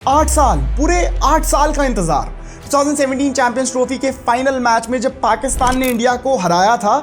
8 साल, पूरे 8 साल का इंतजार। 2017 चैंपियंस ट्रॉफी के फाइनल मैच में जब पाकिस्तान ने इंडिया को हराया था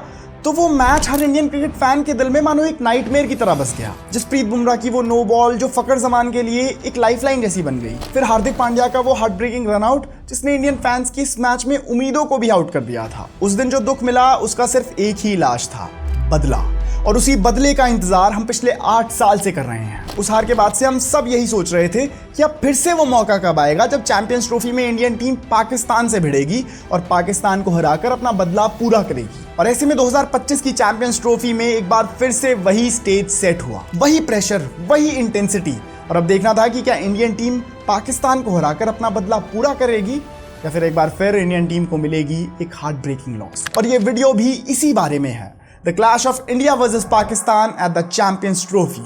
तो वो मैच हर इंडियन क्रिकेट फैन के दिल में मानो एक नाइटमेयर की तरह बस गया। जसप्रीत बुमराह की वो नो बॉल जो फकर जमान के लिए एक लाइफलाइन जैसी बन गई, फिर हार्दिक पांड्या का वो हार्ट ब्रेकिंग रन आउट जिसने इंडियन फैंस की इस मैच में उम्मीदों को भी आउट कर दिया था। उस दिन जो दुख मिला उसका सिर्फ एक ही इलाज था, बदला। और उसी बदले का इंतजार हम पिछले 8 साल से कर रहे हैं। उस हार के बाद से हम सब यही सोच रहे थे कि अब फिर से वो मौका कब आएगा जब चैंपियंस ट्रॉफी में इंडियन टीम पाकिस्तान से भिड़ेगी और पाकिस्तान को हराकर अपना बदला पूरा करेगी। और ऐसे में 2025 की चैंपियंस ट्रॉफी में एक बार फिर से वही स्टेज सेट हुआ, वही प्रेशर, वही इंटेंसिटी। और अब देखना था कि क्या इंडियन टीम पाकिस्तान को हराकर अपना बदला पूरा करेगी या फिर एक बार फिर इंडियन टीम को मिलेगी एक हार्ट ब्रेकिंग लॉस। और ये वीडियो भी इसी बारे में है। The clash of India versus Pakistan at the Champions Trophy।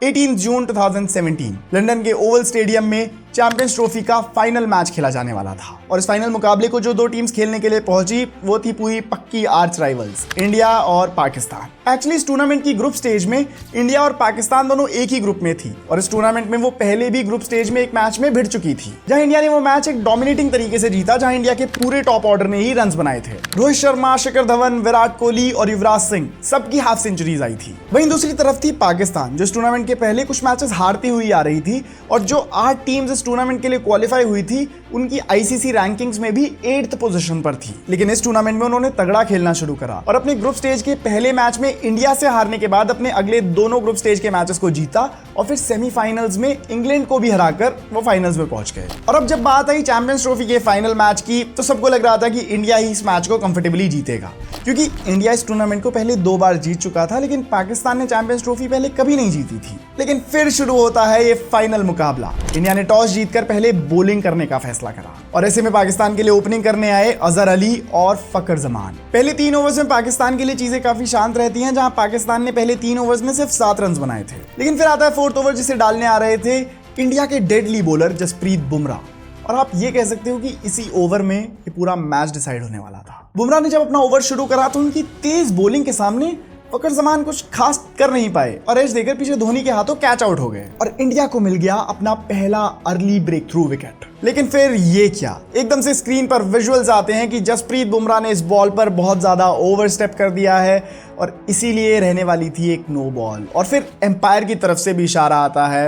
18 June 2017 London के ओवल स्टेडियम में चैंपियंस ट्रॉफी का फाइनल मैच खेला जाने वाला था। और इस फाइनल मुकाबले को जो दो टीम्स खेलने के लिए पहुंची वो थी पूरी पक्की आर्च राइवल्स, इंडिया और पाकिस्तान। एक्चुअली इस टूर्नामेंट की ग्रुप स्टेज में इंडिया और पाकिस्तान दोनों एक ही ग्रुप में थी और इस टूर्नामेंट में वो पहले भी ग्रुप स्टेज में एक मैच में भिड़ चुकी थी, जहां इंडिया ने वो मैच एक डोमिनेटिंग तरीके से जीता, जहां इंडिया के पूरे टॉप ऑर्डर ने ही रन बनाए थे। रोहित शर्मा, शिखर धवन, विराट कोहली और युवराज सिंह सबकी हाफ सेंचुरीज आई थी। वहीं दूसरी तरफ थी पाकिस्तान, जो इस टूर्नामेंट के पहले कुछ मैचेस हारती हुई आ रही थी और जो 8 टीम्स इस टूर्नामेंट के लिए क्वालिफाई हुई थी उनकी आईसीसी रैंकिंग्स में भी 8th पोजीशन पर थी। लेकिन इस टूर्नामेंट में उन्होंने तगड़ा खेलना शुरू करा और अपने ग्रुप स्टेज के पहले मैच में इंडिया से हारने के बाद अपने अगले दोनों ग्रुप स्टेज के मैचेस को जीता और फिर सेमीफाइनल्स में इंग्लैंड को भी हराकर वो फाइनल्स में पहुंच गए। और अब जब बात आई चैंपियंस ट्रॉफी के फाइनल मैच की तो सबको लग रहा था कि इंडिया ही इस मैच को कंफर्टेबली जीतेगा, क्योंकि इंडिया इस टूर्नामेंट को पहले 2 बार जीत चुका था, लेकिन पाकिस्तान ने चैंपियंस ट्रॉफी पहले कभी नहीं जीती थी। लेकिन फिर शुरू होता है ये फाइनल मुकाबला। इंडिया ने टॉस जीतकर पहले बॉलिंग करने का फैसला करा और ऐसे में पाकिस्तान के लिए ओपनिंग करने आए अजहर अली और फकर जमान। पहले 3 ओवर्स में पाकिस्तान के लिए चीजें काफी शांत रहती हैं, जहां पाकिस्तान ने पहले 3 ओवर्स में सिर्फ 7 रन बनाए थे। लेकिन फिर आता है 4th ओवर जिसे डालने आ रहे थे इंडिया के डेडली बॉलर जसप्रीत बुमराह। और आप ये कह सकते हो कि इसी ओवर में ये पूरा मैच डिसाइड होने वाला था। बुमराह ने जब अपना ओवर शुरू करा तो उनकी तेज बॉलिंग के सामने फकर जमान कुछ खास कर नहीं पाए और एज देकर पीछे धोनी के हाथों कैच आउट हो गए और इंडिया को मिल गया अपना पहला अर्ली ब्रेक थ्रू विकेट। लेकिन फिर ये क्या, एकदम से स्क्रीन पर विजुअल्स आते हैं कि जसप्रीत बुमराह ने इस बॉल पर बहुत ज्यादा ओवर स्टेप कर दिया है और इसीलिए रहने वाली थी एक नो बॉल। और फिर एम्पायर की तरफ से भी इशारा आता है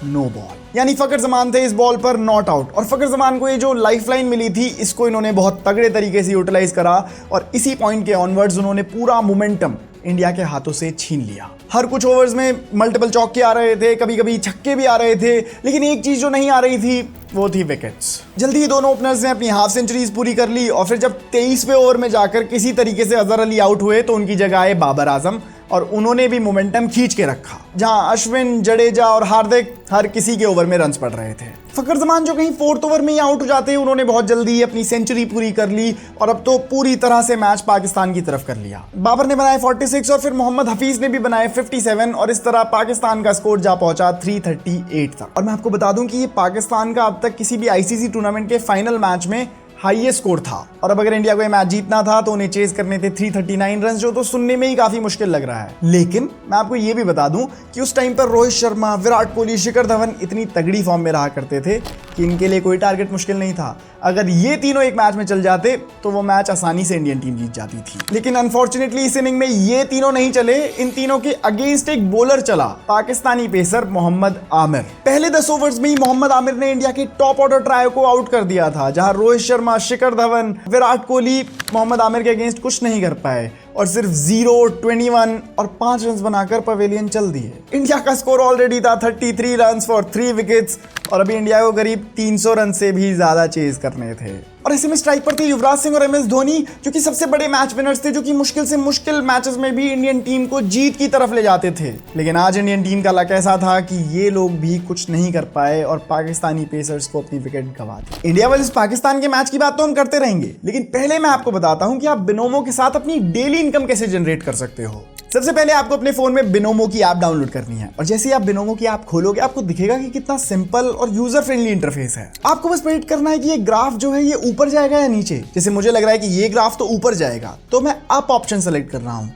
नो बॉल, यानी फकर जमान थे इस बॉल पर नॉट आउट। और फकर जमान को ये जो लाइफलाइन मिली थी इसको इन्होंने बहुत तगड़े तरीके से यूटिलाइज करा और इसी पॉइंट के ऑनवर्ड्स उन्होंने पूरा मोमेंटम इंडिया के हाथों से छीन लिया। हर कुछ ओवर्स में मल्टीपल चौके आ रहे थे, कभी कभी छक्के भी आ रहे थे, लेकिन एक चीज जो नहीं आ रही थी वो थी विकेट्स। जल्दी ही दोनों ओपनर्स ने अपनी हाफ सेंचुरीज पूरी कर ली और फिर जब 23वें ओवर में जाकर किसी तरीके से अजहर अली आउट हुए तो उनकी जगह आए बाबर आजम और उन्होंने भी मोमेंटम खींच के रखा, जहां अश्विन, जडेजा और हार्दिक हर किसी के ओवर में रन्स पड़ रहे थे। फकर जमान जो कहीं 4th ओवर में ही आउट हो जाते, उन्होंने बहुत जल्दी अपनी सेंचुरी पूरी कर ली और अब तो पूरी तरह से मैच पाकिस्तान की तरफ कर लिया। बाबर ने बनाए 46 और फिर मोहम्मद हफीज ने भी बनाए 57 और इस तरह पाकिस्तान का स्कोर जा पहुंचा 338 तक। और मैं आपको बता दूं कि ये पाकिस्तान का अब तक किसी भी आईसीसी टूर्नामेंट के फाइनल मैच में हाईएस्ट स्कोर था। और अब अगर इंडिया को ये मैच जीतना था तो उन्हें चेज करने थे 339 रन, जो तो सुनने में ही काफी मुश्किल लग रहा है। लेकिन मैं आपको ये भी बता दूं कि उस टाइम पर रोहित शर्मा, विराट कोहली, शिखर धवन इतनी तगड़ी फॉर्म में रहा करते थे कि इनके लिए कोई टारगेट मुश्किल नहीं था। अगर ये तीनों एक मैच में चल जाते तो वो मैच आसानी से इंडियन टीम जीत जाती थी। लेकिन अनफॉर्चुनेटली इस इनिंग में ये तीनों नहीं चले। इन तीनों के अगेंस्ट एक बॉलर चला, पाकिस्तानी पेसर मोहम्मद आमिर। पहले 10 ओवर्स में ही मोहम्मद आमिर ने इंडिया के टॉप ऑर्डर ट्रायो को आउट कर दिया था, जहां रोहित शर्मा, शिखर धवन, विराट कोहली मोहम्मद आमिर के अगेंस्ट कुछ नहीं कर पाए और सिर्फ 0, 21 और 5 रन बनाकर पवेलियन चल दिए। इंडिया का स्कोर ऑलरेडी था 33 रन फॉर 3 विकेट्स और अभी इंडिया को करीब 300 रन से भी ज्यादा चेज करने थे। और ऐसे में स्ट्राइक पर थे युवराज सिंह और एमएस धोनी, जो कि सबसे बड़े मैच विनर्स थे, जो कि मुश्किल से मुश्किल मैचेस में भी इंडियन टीम को जीत की तरफ ले जाते थे। लेकिन आज इंडियन टीम का लक ऐसा था कि ये लोग भी कुछ नहीं कर पाए और पाकिस्तानी पेसर्स को अपनी विकेट गंवा दी। इंडिया वर्सेस पाकिस्तान के मैच की बात तो हम करते रहेंगे, लेकिन पहले मैं आपको बताता हूं कि आप बिनोमो के साथ अपनी डेली इनकम कैसे जनरेट कर सकते हो। सबसे पहले आपको अपने फोन में बिनोमो की ऐप डाउनलोड करनी है और जैसे ही आप बिनोमो की ऐप खोलोगे आपको दिखेगा कि कितना सिंपल और यूजर फ्रेंडली इंटरफेस है। आपको बस प्रेडिक्ट करना है कि ये ग्राफ जो है ये ऊपर जाएगा या नीचे। जैसे मुझे लग रहा है कि ये ग्राफ तो ऊपर जाएगा तो मैं अप ऑप्शन सेलेक्ट कर रहा हूं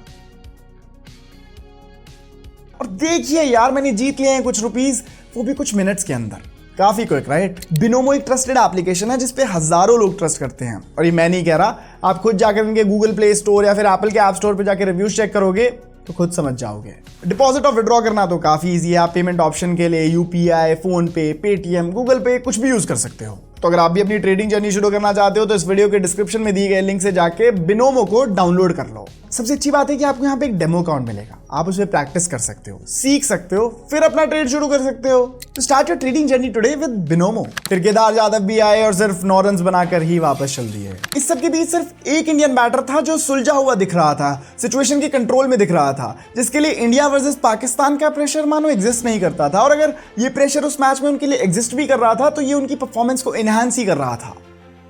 और देखिए यार मैंने जीत लिए हैं कुछ रुपीस, वो भी कुछ मिनट्स के अंदर। काफी क्विक राइट। बिनोमो एक ट्रस्टेड एप्लीकेशन है जिसपे हजारों लोग ट्रस्ट करते हैं, और ये मैं नहीं कह रहा, आप खुद जाकर इनके गूगल प्ले स्टोर या फिर एप्पल के ऐप स्टोर पे जाकर रिव्यूज चेक करोगे तो खुद समझ जाओगे। डिपॉजिट और विड्रॉ करना तो काफी इजी है। आप पेमेंट ऑप्शन के लिए यूपीआई, फोन पे, पेटीएम, गूगल पे कुछ भी यूज कर सकते हो। तो अगर आप भी अपनी ट्रेडिंग जर्नी शुरू करना चाहते हो तो इस वीडियो के डिस्क्रिप्शन में दिए गए लिंक से जाके बिनोमो को डाउनलोड कर लो। सबसे अच्छी बात है कि आपको यहाँ पे एक डेमो अकाउंट मिलेगा, आप उसमें प्रैक्टिस कर सकते हो, सीख सकते हो, फिर अपना ट्रेड शुरू कर सकते हो। तो start your trading journey today with Binomo. फिर केदार जाधव भी आए और सिर्फ 9 रन बनाकर ही वापस चल दिए। इस सब के बीच सिर्फ एक इंडियन बैटर था जो सुलझा हुआ दिख रहा था, सिचुएशन के कंट्रोल में दिख रहा था, जिसके लिए इंडिया वर्सेस पाकिस्तान का प्रेशर मानो एग्जिस्ट नहीं करता था। और अगर ये प्रेशर उस मैच में उनके लिए एग्जिस्ट भी कर रहा था तो ये उनकी परफॉर्मेंस को एनहांस ही कर रहा था।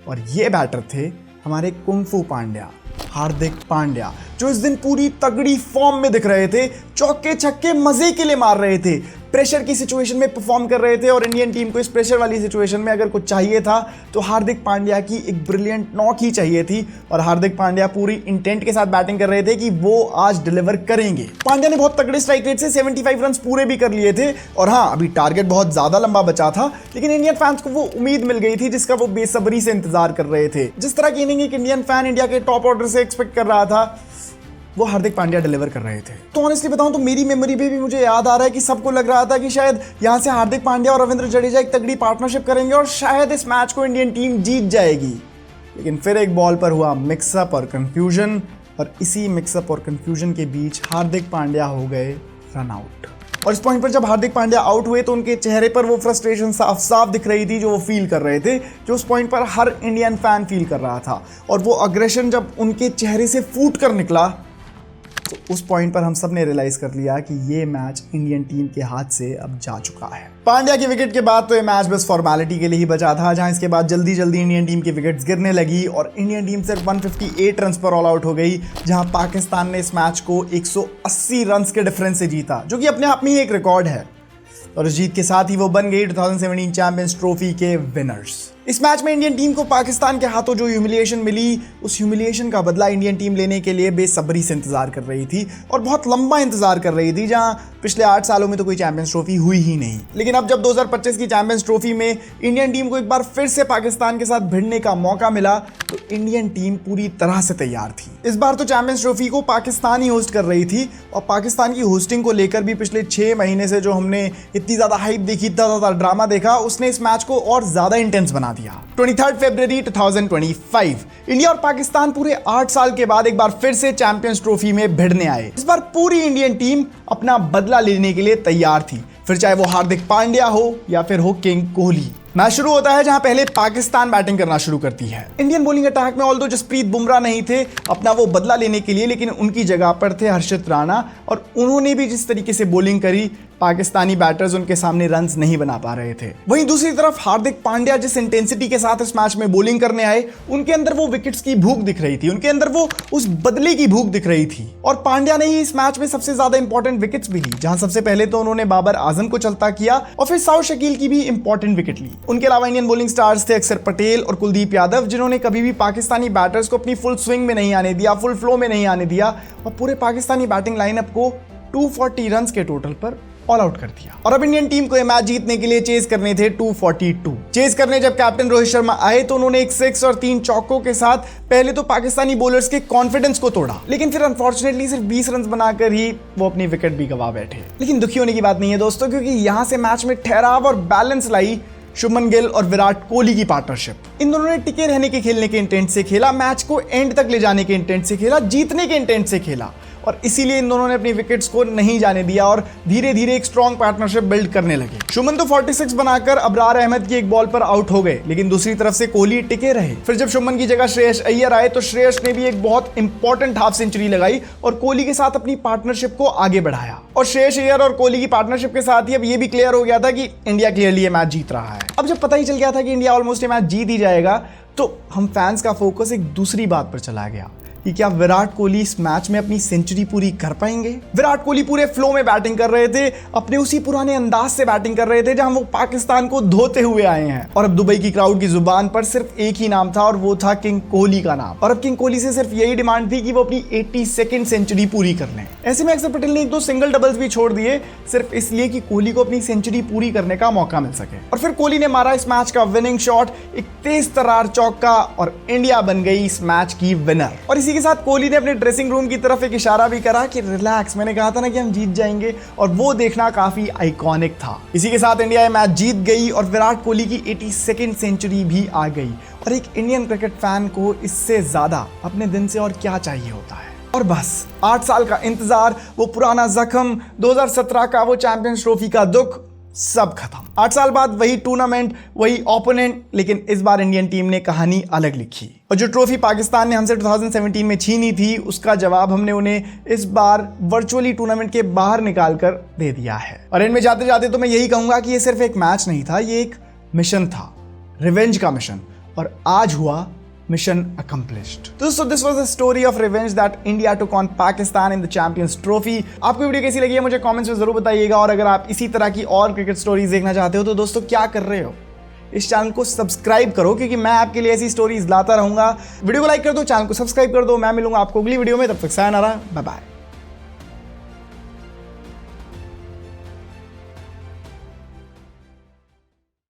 और ये बैटर थे हमारे कुंफू पांड्या, हार्दिक पांड्या, जो इस दिन पूरी तगड़ी फॉर्म में दिख रहे थे, चौके छक्के मजे के लिए मार रहे थे, प्रेशर की सिचुएशन में परफॉर्म कर रहे थे। और इंडियन टीम को इस प्रेशर वाली सिचुएशन में अगर कुछ चाहिए था तो हार्दिक पांड्या की एक ब्रिलियंट नॉक ही चाहिए थी। और हार्दिक पांड्या पूरी इंटेंट के साथ बैटिंग कर रहे थे कि वो आज डिलीवर करेंगे। पांड्या ने बहुत तगड़े स्ट्राइक रेट से 75 रन पूरे भी कर लिए थे। और हाँ, अभी टारगेट बहुत ज्यादा लंबा बचा था, लेकिन इंडियन फैंस को वो उम्मीद मिल गई थी जिसका वो बेसब्री से इंतजार कर रहे थे। जिस तरह की इनिंग एक इंडियन फैन इंडिया के टॉप ऑर्डर से एक्सपेक्ट कर रहा था, वो हार्दिक पांड्या डिलीवर कर रहे थे। तो ऑनेस्टली बताऊं तो मेरी मेमोरी पे भी मुझे याद आ रहा है कि सबको लग रहा था कि शायद यहां से हार्दिक पांड्या और रविंद्र जडेजा एक तगड़ी पार्टनरशिप करेंगे और शायद इस मैच को इंडियन टीम जीत जाएगी। लेकिन फिर एक बॉल पर हुआ मिक्सअप और कंफ्यूजन, और इसी मिक्सअप और कंफ्यूजन के बीच हार्दिक पांड्या हो गए रन आउट। और इस पॉइंट पर जब हार्दिक पांड्या आउट हुए तो उनके चेहरे पर वो फ्रस्ट्रेशन साफ साफ दिख रही थी जो वो फील कर रहे थे, जो उस पॉइंट पर हर इंडियन फैन फील कर रहा था। और वो अग्रेशन जब उनके चेहरे से फूट कर निकला तो उस पॉइंट पर हम सब ने रियलाइज कर लिया कि ये मैच इंडियन टीम के हाथ से अब जा चुका है। पांड्या की विकेट के बाद तो ये मैच बस फॉर्मेलिटी के लिए ही बचा था, जहां इसके बाद जल्दी जल्दी इंडियन टीम की विकेट्स गिरने लगी और इंडियन टीम सिर्फ 158 रन पर ऑल आउट हो गई, जहां पाकिस्तान ने इस मैच को 180 रन के डिफरेंस से जीता, जो कि अपने आप में ही एक रिकॉर्ड है। और इस जीत के साथ ही वो बन गई 2017 चैंपियंस ट्रॉफी के विनर्स। इस मैच में इंडियन टीम को पाकिस्तान के हाथों जो ह्यूमिलिएशन मिली, उस ह्यूमिलिएशन का बदला इंडियन टीम लेने के लिए बेसब्री से इंतजार कर रही थी, और बहुत लंबा इंतजार कर रही थी, जहां पिछले 8 सालों में तो कोई चैंपियंस ट्रॉफी हुई ही नहीं। लेकिन अब जब 2025 की चैंपियंस ट्रॉफी में इंडियन टीम को एक बार फिर से पाकिस्तान के साथ भिड़ने का मौका मिला तो इंडियन टीम पूरी तरह से तैयार थी। इस बार तो चैंपियंस ट्रॉफी को पाकिस्तान ही होस्ट कर रही थी, और पाकिस्तान की होस्टिंग को लेकर भी पिछले 6 महीने से जो हमने इतनी ज्यादा हाइप देखी, इतना ज्यादा ड्रामा देखा, उसने इस मैच को और ज्यादा इंटेंस बना दिया। 23 फरवरी 2025 इंडिया और पाकिस्तान पूरे 8 साल के बाद एक बार फिर से चैंपियंस ट्रॉफी में भिड़ने आए। इस बार पूरी इंडियन टीम अपना बदला लेने के लिए तैयार थी, फिर चाहे वो हार्दिक पांड्या हो या फिर हो किंग कोहली। मैच शुरू होता है जहां पहले पाकिस्तान बैटिंग करना शुरू करती है। इंडियन बॉलिंग अटैक में ऑल्दो जसप्रीत बुमराह नहीं थे अपना वो बदला लेने के लिए, लेकिन उनकी जगह पर थे हर्षित राणा, और उन्होंने भी जिस तरीके से बॉलिंग करी, पाकिस्तानी बैटर्स उनके सामने रन्स नहीं बना पा रहे थे। वहीं दूसरी तरफ हार्दिक पांड्या जिस इंटेंसिटी के साथ इस मैच में बॉलिंग करने आए, उनके अंदर वो विकेट्स की भूख दिख रही थी, उनके अंदर वो उस बदले की भूख दिख रही थी। और पांड्या ने ही इस मैच में सबसे ज्यादा इंपॉर्टेंट विकेट्स भी ली, जहां सबसे पहले तो उन्होंने बाबर आजम को चलता किया और फिर साउथ शकील की भी इंपॉर्टेंट विकेट ली। उनके अलावा इंडियन बॉलिंग स्टार्स थे अक्षर पटेल और कुलदीप यादव, जिन्होंने कभी भी पाकिस्तानी बैटर्स को अपनी फुल स्विंग में नहीं आने दिया, फुल फ्लो में नहीं आने दिया, और पूरे पाकिस्तानी बैटिंग लाइनअप को 240 रन के टोटल पर ऑल आउट कर दिया। और अब इंडियन टीम को यह मैच जीतने के लिए चेज करने थे 242। चेज करने जब कैप्टन रोहित शर्मा आए तो उन्होंने एक 6 और 3 चौकों के साथ पहले तो पाकिस्तानी बॉलर्स के कॉन्फिडेंस को तोड़ा, लेकिन फिर अनफॉर्चुनेटली सिर्फ 20 रन बनाकर ही वो अपनी विकेट भी गवा बैठे। लेकिन दुखी होने की बात नहीं है दोस्तों, क्योंकि यहां से मैच में ठहराव और बैलेंस लाई शुभमन गिल और विराट कोहली की पार्टनरशिप। इन दोनों ने टिके रहने के खेलने के इंटेंट से खेला, मैच को एंड तक ले जाने के इंटेंट से खेला, जीतने के इंटेंट से खेला, और इसीलिए इन दोनों ने अपनी विकेट्स को नहीं जाने दिया और धीरे धीरे एक स्ट्रॉन्ग पार्टनरशिप बिल्ड करने लगे। शुभमन तो 46 बनाकर अबरार अहमद की एक बॉल पर आउट हो गए, लेकिन दूसरी तरफ से कोहली टिके रहे। फिर जब शुभमन की जगह श्रेयस अय्यर आए तो श्रेयस ने भी एक बहुत इंपॉर्टेंट हाफ सेंचुरी लगाई और कोहली के साथ अपनी पार्टनरशिप को आगे बढ़ाया। और श्रेयस अय्यर और कोहली की पार्टनरशिप के साथ ही अब ये भी क्लियर हो गया था कि इंडिया क्लियरली ये मैच जीत रहा है। अब जब पता ही चल गया था कि इंडिया ऑलमोस्ट ये मैच जीत ही जाएगा, तो हम फैंस का फोकस एक दूसरी बात पर चला गया। कि क्या विराट कोहली इस मैच में अपनी सेंचुरी पूरी कर पाएंगे। विराट कोहली पूरे फ्लो में बैटिंग कर रहे थे, अपने उसी पुराने अंदाज से बैटिंग कर रहे थे जहां वो पाकिस्तान को धोते हुए आए हैं। और अब दुबई की क्राउड की जुबान पर सिर्फ एक ही नाम था और वो था किंग कोहली का नाम। और अब किंग कोहली से सिर्फ यही डिमांड थी कि वो अपनी 82nd सेंचुरी पूरी कर लें। ऐसे में अक्षर पटेल ने 1-2 सिंगल डबल्स भी छोड़ दिए सिर्फ इसलिए कि कोहली को अपनी सेंचुरी पूरी करने का मौका मिल सके। और फिर कोहली ने मारा इस मैच का विनिंग शॉट, एक तेज तरार चौका, और इंडिया बन गई इस मैच की विनर। और इसी के साथ कोहली ने अपने ड्रेसिंग रूम की तरफ एक इशारा भी करा कि रिलैक्स, मैंने कहा था ना कि हम जीत जाएंगे, और वो देखना काफी आइकॉनिक था। इसी के साथ इंडिया ये मैच जीत गई और विराट कोहली की 82nd सेंचुरी भी आ गई। और एक इंडियन क्रिकेट फैन को इससे ज्यादा अपने दिन से और क्या चाहिए होता है। और बस 8 साल का इंतजार, वो पुराना जख्म, 2017 का वो चैंपियंस ट्रॉफी का दुख, सब खत्म। 8 साल बाद वही टूर्नामेंट, वही ओपोनेंट, लेकिन इस बार इंडियन टीम ने कहानी अलग लिखी। और जो ट्रॉफी पाकिस्तान ने हमसे 2017 में छीनी थी, उसका जवाब हमने उन्हें इस बार वर्चुअली टूर्नामेंट के बाहर निकाल कर दे दिया है। और इनमें जाते जाते तो मैं यही कहूंगा कि ये सिर्फ एक मैच नहीं था, ये एक मिशन था, रिवेंज का मिशन। और आज हुआ मिशन accomplished। दोस्तों, this was the story of revenge that India took on Pakistan in the champions trophy. आपको वीडियो कैसी लगी है मुझे कमेंट्स में जरूर बताइएगा। और अगर आप इसी तरह की और क्रिकेट स्टोरीज देखना चाहते हो तो दोस्तों क्या कर रहे हो, इस चैनल को सब्सक्राइब करो, क्योंकि मैं आपके लिए ऐसी स्टोरीज लाता रहूंगा। वीडियो को लाइक कर दो, चैनल को सब्सक्राइब कर दो। मैं मिलूंगा आपको अगली वीडियो में, तब तक सायनारा, बाय बाय।